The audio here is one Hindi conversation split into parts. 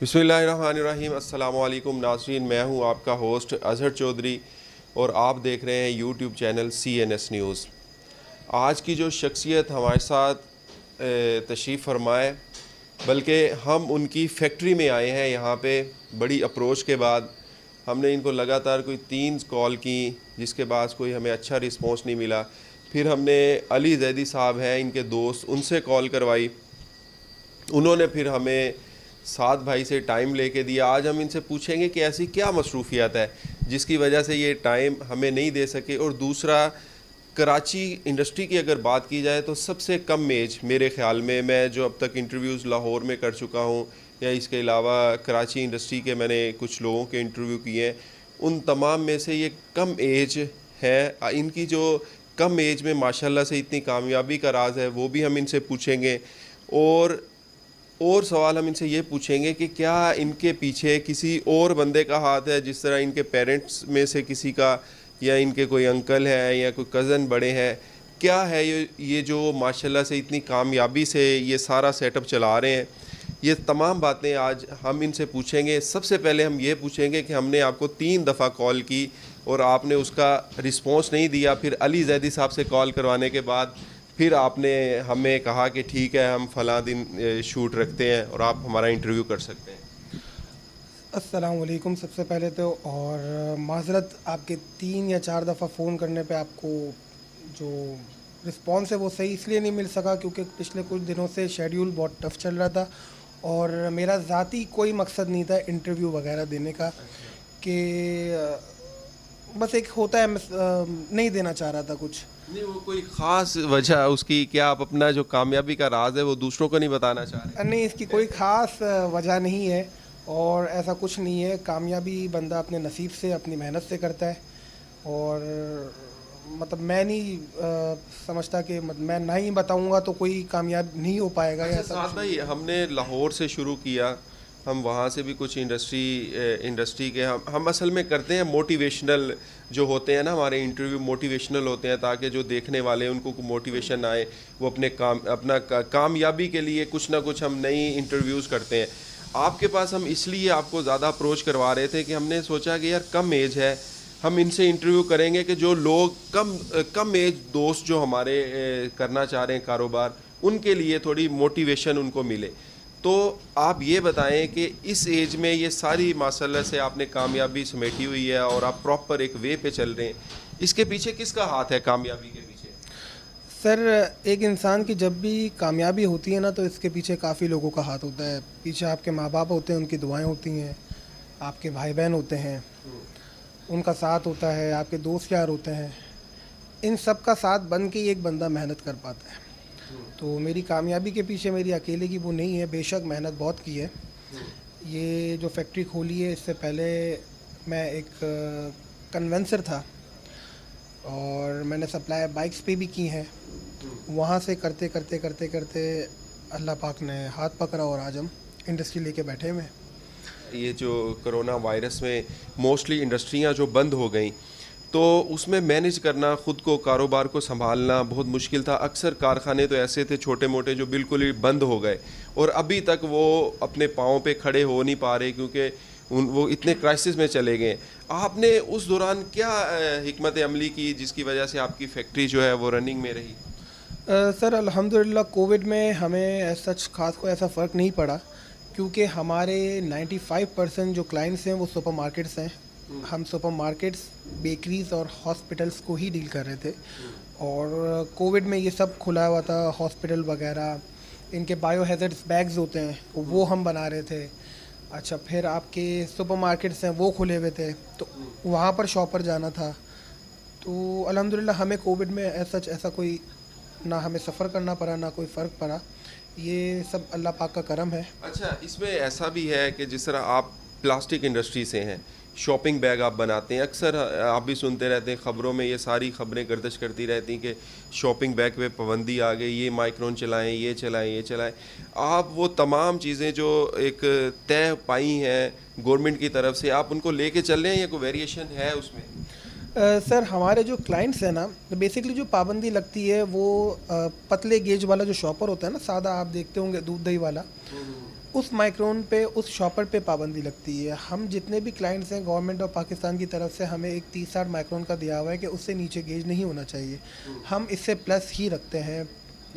बिस्मिल्लाहिर्रहमानिर्रहीम। अस्सलामु अलैकुम नाज़रीन, मैं हूं आपका होस्ट अज़हर चौधरी और आप देख रहे हैं यूट्यूब चैनल CNS न्यूज़। आज की जो शख्सियत हमारे साथ तशरीफ़ फरमाए, बल्कि हम उनकी फैक्ट्री में आए हैं। यहाँ पे बड़ी अप्रोच के बाद हमने इनको लगातार कोई 3 कॉल की, जिसके बाद कोई हमें अच्छा रिस्पॉन्स नहीं मिला। फिर हमने अली जैदी साहब हैं इनके दोस्त, उनसे कॉल करवाई। उन्होंने फिर हमें साद भाई से टाइम लेके दिया। आज हम इनसे पूछेंगे कि ऐसी क्या मसरूफियत है जिसकी वजह से ये टाइम हमें नहीं दे सके। और दूसरा, कराची इंडस्ट्री की अगर बात की जाए तो सबसे कम एज मेरे ख़्याल में, मैं जो अब तक इंटरव्यूज़ लाहौर में कर चुका हूँ या इसके अलावा कराची इंडस्ट्री के मैंने कुछ लोगों के इंटरव्यू किए हैं, उन तमाम में से ये कम एज है। इनकी जो कम एज में माशाल्लाह से इतनी कामयाबी का राज है वो भी हम इनसे पूछेंगे। और सवाल हम इनसे ये पूछेंगे कि क्या इनके पीछे किसी और बंदे का हाथ है, जिस तरह इनके पेरेंट्स में से किसी का, या इनके कोई अंकल है या कोई कज़न बड़े हैं। क्या है ये जो माशाल्लाह से इतनी कामयाबी से ये सारा सेटअप चला रहे हैं। ये तमाम बातें आज हम इनसे पूछेंगे। सबसे पहले हम ये पूछेंगे कि हमने आपको 3 दफ़ा कॉल की और आपने उसका रिस्पॉन्स नहीं दिया। फिर अली जैदी साहब से कॉल करवाने के बाद फिर आपने हमें कहा कि ठीक है, हम फ़लाँ दिन शूट रखते हैं और आप हमारा इंटरव्यू कर सकते हैं। अस्सलाम वालेकुम। सबसे पहले तो और माज़रत, आपके 3 या 4 दफ़ा फ़ोन करने पे आपको जो रिस्पॉन्स है वो सही इसलिए नहीं मिल सका क्योंकि पिछले कुछ दिनों से शेड्यूल बहुत टफ चल रहा था और मेरा ज़ाती कोई मकसद नहीं था इंटरव्यू वगैरह देने का, कि बस एक होता है नहीं देना चाह रहा था कुछ। नहीं, वो कोई ख़ास वजह उसकी, क्या आप अपना जो कामयाबी का राज है वो दूसरों को नहीं बताना चाह रहे? नहीं, इसकी कोई ख़ास वजह नहीं है और ऐसा कुछ नहीं है। कामयाबी बंदा अपने नसीब से, अपनी मेहनत से करता है और मतलब मैं नहीं समझता कि मैं ना ही बताऊंगा तो कोई कामयाब नहीं हो पाएगा। अच्छा ऐसा साद भाई, हमने लाहौर से शुरू किया, हम वहाँ से भी कुछ इंडस्ट्री के हम असल में करते हैं मोटिवेशनल जो होते हैं ना, हमारे इंटरव्यू मोटिवेशनल होते हैं ताकि जो देखने वाले उनको मोटिवेशन आए, वो अपना कामयाबी के लिए कुछ ना कुछ हम नई इंटरव्यूज़ करते हैं। आपके पास हम इसलिए आपको ज़्यादा अप्रोच करवा रहे थे कि हमने सोचा कि यार कम एज है, हम इनसे इंटरव्यू करेंगे कि जो लोग कम एज दोस्त जो हमारे करना चाह रहे हैं कारोबार, उनके लिए थोड़ी मोटिवेशन उनको मिले। तो आप ये बताएं कि इस एज में ये सारी माशाल्लाह से आपने कामयाबी समेटी हुई है और आप प्रॉपर एक वे पे चल रहे हैं, इसके पीछे किसका हाथ है कामयाबी के पीछे? सर, एक इंसान की जब भी कामयाबी होती है ना तो इसके पीछे काफ़ी लोगों का हाथ होता है। पीछे आपके माँ बाप होते हैं, उनकी दुआएं होती हैं, आपके भाई बहन होते हैं, उनका साथ होता है, आपके दोस्त यार होते हैं। इन सब का साथ बन के ही एक बंदा मेहनत कर पाता है। तो मेरी कामयाबी के पीछे मेरी अकेले की वो नहीं है, बेशक मेहनत बहुत की है। ये जो फैक्ट्री खोली है, इससे पहले मैं एक कन्वेंसर था और मैंने सप्लाई बाइक्स पे भी की हैं। वहाँ से करते करते करते करते अल्लाह पाक ने हाथ पकड़ा और आज हम इंडस्ट्री लेके बैठे हुए हैं। ये जो कोरोना वायरस में मोस्टली इंडस्ट्रियां जो बंद हो गई, तो उसमें मैनेज करना, ख़ुद को कारोबार को संभालना बहुत मुश्किल था। अक्सर कारखाने तो ऐसे थे छोटे मोटे जो बिल्कुल ही बंद हो गए और अभी तक वो अपने पाँव पे खड़े हो नहीं पा रहे क्योंकि वो इतने क्राइसिस में चले गए। आपने उस दौरान क्या हिकमत अमली की जिसकी वजह से आपकी फैक्ट्री जो है वो रनिंग में रही? सर, अल्हम्दुलिल्लाह कोविड में हमें सच खास कोई ऐसा फ़र्क नहीं पड़ा क्योंकि हमारे 95% जो क्लाइंट्स हैं वो सुपर मार्केट्स हैं। हम सुपर मार्केट्स, बेकरीज़ और हॉस्पिटल्स को ही डील कर रहे थे और कोविड में ये सब खुला हुआ था। हॉस्पिटल वगैरह, इनके बायो हैज़र्ड्स बैग्स होते हैं वो हम बना रहे थे। अच्छा, फिर आपके सुपर मार्केट्स हैं वो खुले हुए थे तो वहाँ पर शॉपर जाना था। तो अल्हम्दुलिल्लाह हमें कोविड में ऐसा कोई ना हमें सफ़र करना पड़ा, ना कोई फ़र्क पड़ा। ये सब अल्लाह पाक का करम है। अच्छा, इसमें ऐसा भी है कि जिस तरह आप प्लास्टिक इंडस्ट्री से हैं, शॉपिंग बैग आप बनाते हैं, अक्सर आप भी सुनते रहते हैं ख़बरों में, ये सारी ख़बरें गर्दिश करती रहती कि शॉपिंग बैग पे पाबंदी आ गई, ये माइक्रोन चलाएं, ये चलाएं। आप वो तमाम चीज़ें जो एक तय पाई हैं गवर्नमेंट की तरफ से, आप उनको लेके चल रहे हैं या कोई वेरिएशन है उसमें? सर, हमारे जो क्लाइंट्स हैं ना, बेसिकली जो पाबंदी लगती है वो पतले गेज वाला जो शॉपर होता है ना, सादा आप देखते होंगे दूध दही वाला, उस माइक्रोन पे, उस शॉपर पे पाबंदी लगती है। हम जितने भी क्लाइंट्स हैं, गवर्नमेंट ऑफ पाकिस्तान की तरफ से हमें एक 30-60 माइक्रोन का दिया हुआ है कि उससे नीचे गेज नहीं होना चाहिए। हम इससे प्लस ही रखते हैं,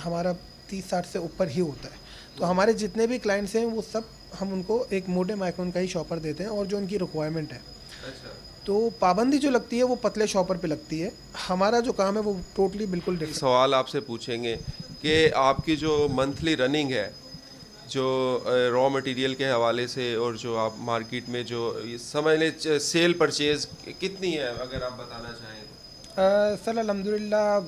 हमारा 30-60 से ऊपर ही होता है। तो हमारे जितने भी क्लाइंट्स हैं वो सब हम उनको एक मोटे माइक्रोन का ही शॉपर देते हैं और जो उनकी रिक्वायरमेंट है। तो पाबंदी जो लगती है वो पतले शॉपर पे लगती है। हमारा जो काम है वो टोटली बिल्कुल एक डिफरेंट। सवाल आपसे पूछेंगे कि आपकी जो मंथली रनिंग है, जो रॉ मटेरियल के हवाले से, और जो आप मार्केट में जो ये समझ लें सेल परचेज कितनी है, अगर आप बताना चाहें तो? सर अल्हम्दुलिल्लाह,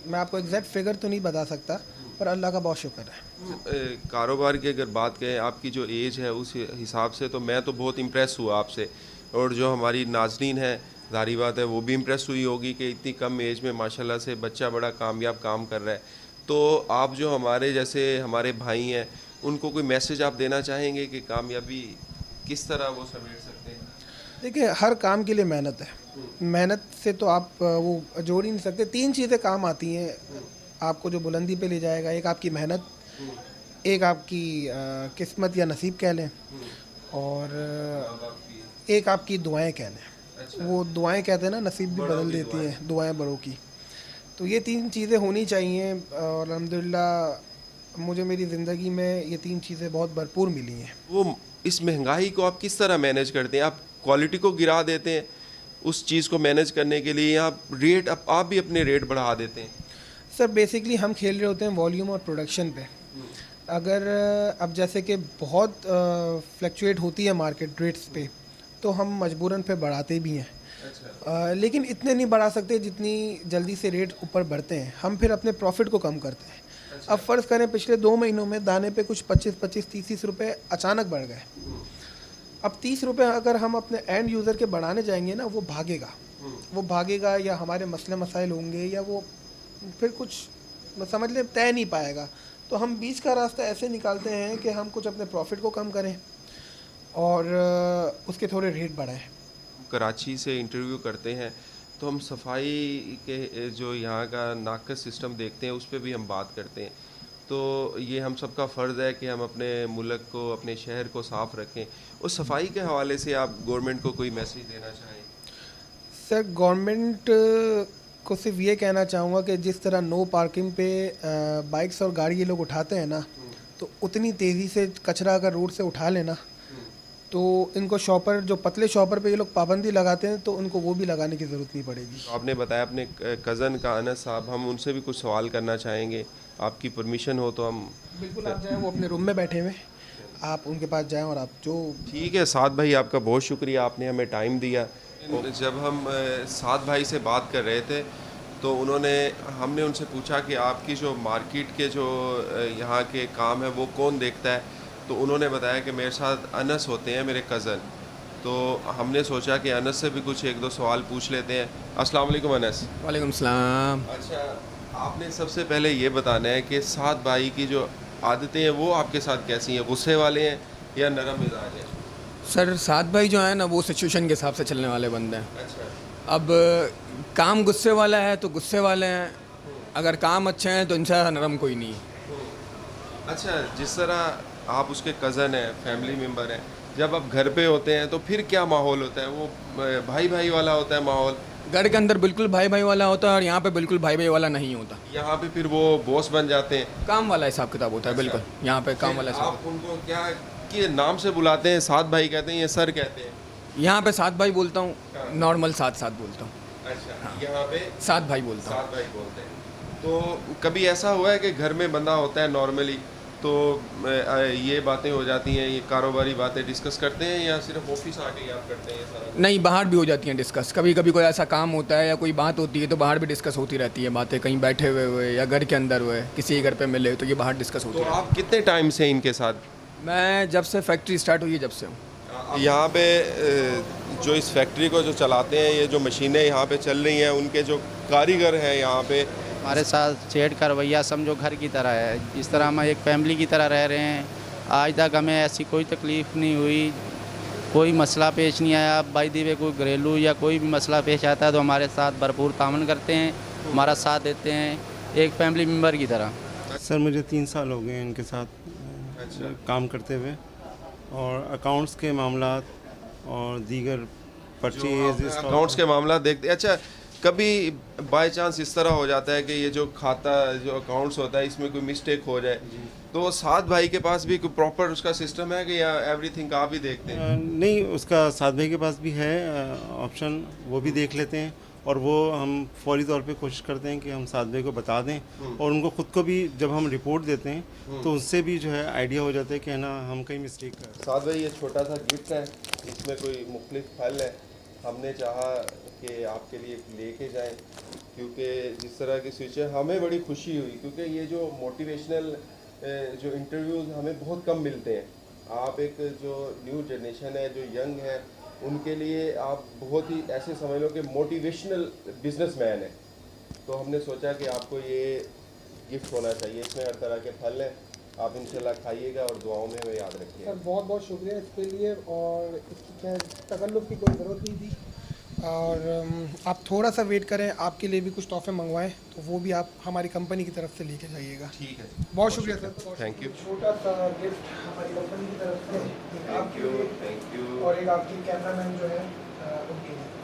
मैं आपको एग्जैक्ट फिगर तो नहीं बता सकता, पर अल्लाह का बहुत शुक्र है। कारोबार की अगर बात करें, आपकी जो एज है उस हिसाब से तो मैं तो बहुत इम्प्रेस हुआ आपसे, और जो हमारी नाजरीन है, जाहिर बात है वो भी इम्प्रेस हुई होगी कि इतनी कम एज में माशाल्लाह से बच्चा बड़ा कामयाब काम कर रहा है। तो आप जो हमारे जैसे हमारे भाई हैं, उनको कोई मैसेज आप देना चाहेंगे कि कामयाबी किस तरह वो समेट सकते हैं? देखिए, हर काम के लिए मेहनत है। मेहनत से तो आप वो जोड़ ही नहीं सकते। 3 चीज़ें काम आती हैं आपको जो बुलंदी पे ले जाएगा। एक आपकी मेहनत, एक आपकी किस्मत या नसीब कह लें, और एक आपकी दुआएं कह लें। वो दुआएं कहते हैं ना, नसीब भी बदल देती हैं दुआएं बड़ों की। तो ये 3 चीज़ें होनी चाहिए, और अल्हम्दुलिल्लाह मुझे मेरी ज़िंदगी में ये 3 चीज़ें बहुत भरपूर मिली हैं। वो इस महंगाई को आप किस तरह मैनेज करते हैं? आप क्वालिटी को गिरा देते हैं उस चीज़ को मैनेज करने के लिए, या रेट आप भी अपने रेट बढ़ा देते हैं? सर बेसिकली हम खेल रहे होते हैं वॉल्यूम और प्रोडक्शन पे। अगर अब जैसे कि बहुत फ्लक्चुएट होती है मार्केट रेट्स पे, तो हम मजबूरन पे बढ़ाते भी हैं। लेकिन इतने नहीं बढ़ा सकते जितनी जल्दी से रेट ऊपर बढ़ते हैं। हम फिर अपने प्रॉफिट को कम करते हैं। अब फ़र्ज़ करें पिछले 2 महीनों में दाने पे कुछ 25-25, 30-30 रुपये अचानक बढ़ गए। अब 30 रुपये अगर हम अपने एंड यूज़र के बढ़ाने जाएंगे ना, वो भागेगा या हमारे मसले मसाइल होंगे, या वो फिर कुछ समझ ले तय नहीं पाएगा। तो हम बीच का रास्ता ऐसे निकालते हैं कि हम कुछ अपने प्रॉफिट को कम करें और उसके थोड़े रेट बढ़ाएं। कराची से इंटरव्यू करते हैं तो हम सफाई के जो यहाँ का नाकस सिस्टम देखते हैं, उस पर भी हम बात करते हैं। तो ये हम सबका फ़र्ज़ है कि हम अपने मुल्क को, अपने शहर को साफ़ रखें। उस सफाई के हवाले से आप गवर्नमेंट को कोई मैसेज देना चाहें? सर गवर्नमेंट को सिर्फ ये कहना चाहूँगा कि जिस तरह नो पार्किंग पे बाइक्स और गाड़ी ये लोग उठाते हैं ना, तो उतनी तेज़ी से कचरा अगर रोड से उठा लेना, तो इनको शॉपर, जो पतले शॉपर पे ये लोग पाबंदी लगाते हैं, तो उनको वो भी लगाने की ज़रूरत नहीं पड़ेगी। तो आपने बताया अपने कज़न का अनस साहब, हम उनसे भी कुछ सवाल करना चाहेंगे, आपकी परमिशन हो तो हम? बिल्कुल, आप जाएँ, वो अपने रूम में बैठे हुए, आप उनके पास जाएँ और आप जो। ठीक है साद भाई, आपका बहुत शुक्रिया, आपने हमें टाइम दिया। जब हम साद भाई से बात कर रहे थे तो हमने उनसे पूछा कि आपकी जो मार्केट के जो यहाँ के काम है वो कौन देखता है, तो उन्होंने बताया कि मेरे साथ अनस होते हैं, मेरे कज़न। तो हमने सोचा कि अनस से भी कुछ 1-2 सवाल पूछ लेते हैं। अस्सलाम वालेकुम अनस। वालेकुम सलाम। अच्छा, आपने सबसे पहले ये बताना है कि साद भाई की जो आदतें हैं वो आपके साथ कैसी हैं, गुस्से वाले हैं या नरम मिजाज हैं? सर साद भाई जो है ना, वो सिचुएशन के हिसाब से चलने वाले बंदे हैं। अच्छा। अब काम गुस्से वाला है तो गुस्से वाले हैं, अगर काम अच्छे हैं तो इनसे नरम कोई नहीं है। अच्छा, जिस तरह आप उसके कज़न हैं, फैमिली मेम्बर हैं, जब आप घर पे होते हैं तो फिर क्या माहौल होता है? वो भाई भाई वाला होता है माहौल? घर के अंदर बिल्कुल भाई भाई वाला होता है, और यहाँ पे बिल्कुल भाई भाई वाला नहीं होता। यहाँ पे फिर वो बॉस बन जाते हैं? काम वाला हिसाब किताब होता है। अच्छा। बिल्कुल यहाँ पे काम वाला हिसाब। आप उनको क्या कि नाम से बुलाते हैं? साद भाई कहते हैं या सर कहते हैं? यहाँ पे साद भाई बोलता हूँ, हाँ। नॉर्मल साथ बोलता हूँ। अच्छा, यहाँ पे साद भाई बोलता हूँ। साद भाई बोलते हैं। तो कभी ऐसा हुआ है कि घर में बंदा होता है नॉर्मली, तो ये बातें हो जाती हैं, ये कारोबारी बातें डिस्कस करते हैं, या सिर्फ ऑफिस आके ही आप करते हैं ये सारा? नहीं, बाहर भी हो जाती हैं डिस्कस। कभी कभी कोई ऐसा काम होता है या कोई बात होती है तो बाहर भी डिस्कस होती रहती है बातें, कहीं बैठे हुए या घर के अंदर हुए, किसी के घर पे मिले तो ये बाहर डिस्कस होती तो है। आप कितने टाइम से इनके साथ? मैं जब से फैक्ट्री स्टार्ट हुई है जब से हूँ। यहाँ पे जो इस फैक्ट्री को जो चलाते हैं, ये जो मशीनें यहाँ पे चल रही हैं, उनके जो कारीगर हैं यहाँ पे, हमारे साथ सेठ का रवैया समझो घर की तरह है। जिस तरह हम एक फैमिली की तरह रह रहे हैं, आज तक हमें ऐसी कोई तकलीफ़ नहीं हुई, कोई मसला पेश नहीं आया। बाई दी वे कोई घरेलू या कोई भी मसला पेश आता है तो हमारे साथ भरपूर तामन करते हैं, हमारा साथ देते हैं, एक फैमिली मेम्बर की तरह। सर मुझे 3 साल हो गए हैं इनके साथ। अच्छा। काम करते हुए, और अकाउंट्स के मामलात और दीगर परचेज अकाउंट्स के मामला देखते। अच्छा, कभी बाय चांस इस तरह हो जाता है कि ये जो खाता जो अकाउंट्स होता है इसमें कोई मिस्टेक हो जाए, तो साथ भाई के पास भी कोई प्रॉपर उसका सिस्टम है कि या एवरीथिंग आप ही देखते हैं? नहीं, उसका साथ भाई के पास भी है ऑप्शन, वो भी देख लेते हैं, और वो हम फौरी तौर पे कोशिश करते हैं कि हम साथ भाई को बता दें, और उनको ख़ुद को भी जब हम रिपोर्ट देते हैं तो उससे भी जो है आइडिया हो जाता है कि है ना हम कहीं मिस्टेक कर। साथ भाई ये छोटा सा गिफ्ट है, इसमें कोई मुख्तलिफ फल है, हमने चाहा कि आपके लिए लेके जाएं, क्योंकि जिस तरह की स्विच है हमें बड़ी खुशी हुई, क्योंकि ये जो मोटिवेशनल जो इंटरव्यूज़ हमें बहुत कम मिलते हैं। आप एक जो न्यू जनरेशन है, जो यंग है, उनके लिए आप बहुत ही ऐसे समझ लो कि मोटिवेशनल बिजनेसमैन है। तो हमने सोचा कि आपको ये गिफ्ट होना चाहिए, इसमें हर तरह के फल हैं, आप इंशाल्लाह खाइएगा और दुआओं में हमें याद रखिएगा। सर बहुत बहुत शुक्रिया इसके लिए, और इसकी खैर तकल्लुफ़ की कोई ज़रूरत नहीं थी। और आप थोड़ा सा वेट करें, आपके लिए भी कुछ तोहफे मंगवाएं तो वो भी आप हमारी कंपनी की तरफ से लेके जाइएगा। ठीक है, बहुत शुक्रिया सर। Thank you. छोटा सा गिफ्ट हमारी कंपनी की तरफ से थैंक यू। और एक आपकी कैमरामैन जो है उनके लिए।